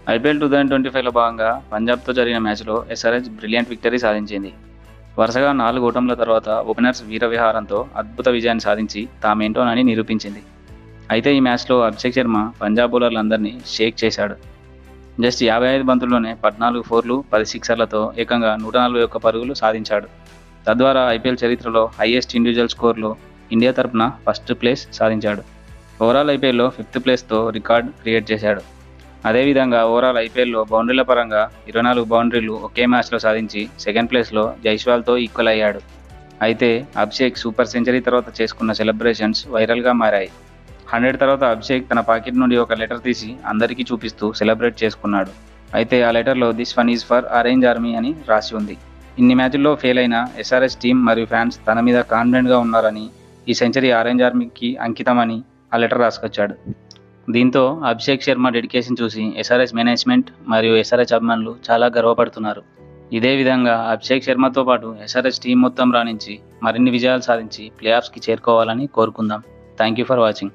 IPL 2025లో భాగంగా పంజాబ్తో జరిగిన మ్యాచ్లో ఎస్ఆర్హెచ్ బ్రిలియంట్ విక్టరీ సాధించింది. వరుసగా 4 ఓటముల తర్వాత ఓపెనర్స్ వీరవిహారంతో అద్భుత విజయాన్ని సాధించి తామేంటోనని నిరూపించింది. అయితే ఈ మ్యాచ్లో అభిషేక్ శర్మ పంజాబ్ బౌలర్లందరినీ షేక్ చేశాడు. జస్ట్ 55 బంతుల్లోనే 14 ఫోర్లు, 10 సిక్సర్లతో ఏకంగా 141 పరుగులు సాధించాడు. తద్వారా ఐపీఎల్ చరిత్రలో హైయెస్ట్ ఇండివిజువల్ స్కోర్లో ఇండియా తరపున ఫస్ట్ ప్లేస్ సాధించాడు. ఓవరాల్ ఐపీఎల్లో 5th ప్లేస్తో రికార్డ్ క్రియేట్ చేశాడు. అదేవిధంగా ఓవరాల్ ఐపీఎల్లో బౌండరీల పరంగా 24 బౌండరీలు ఒకే మ్యాచ్లో సాధించి సెకండ్ ప్లేస్లో జైస్వాల్తో ఈక్వల్ అయ్యాడు. అయితే అభిషేక్ సూపర్ సెంచరీ తర్వాత చేసుకున్న సెలబ్రేషన్స్ వైరల్గా మారాయి. 100 తర్వాత అభిషేక్ తన పాకెట్ నుండి ఒక లెటర్ తీసి అందరికీ చూపిస్తూ సెలబ్రేట్ చేసుకున్నాడు. అయితే ఆ లెటర్లో "this one is for orange army" అని రాసి ఉంది. ఇన్ని మ్యాచ్ల్లో ఫెయిల్ అయిన ఎస్ఆర్హెచ్ టీం మరియు ఫ్యాన్స్ తన మీద కాన్ఫిడెంట్గా ఉన్నారని, ఈ సెంచరీ ఆరెంజ్ ఆర్మీకి అంకితమని ఆ లెటర్ రాసుకొచ్చాడు. దీంతో అభిషేక్ శర్మ డెడికేషన్ చూసి ఎస్ఆర్హెచ్ మేనేజ్మెంట్ మరియు ఎస్ఆర్హెచ్ అభిమానులు చాలా గర్వపడుతున్నారు. ఇదే విధంగా అభిషేక్ శర్మతో పాటు ఎస్ఆర్హెచ్ టీం మొత్తం రాణించి మరిన్ని విజయాలు సాధించి ప్లే ఆఫ్స్కి చేరుకోవాలని కోరుకుందాం. Thank you for watching.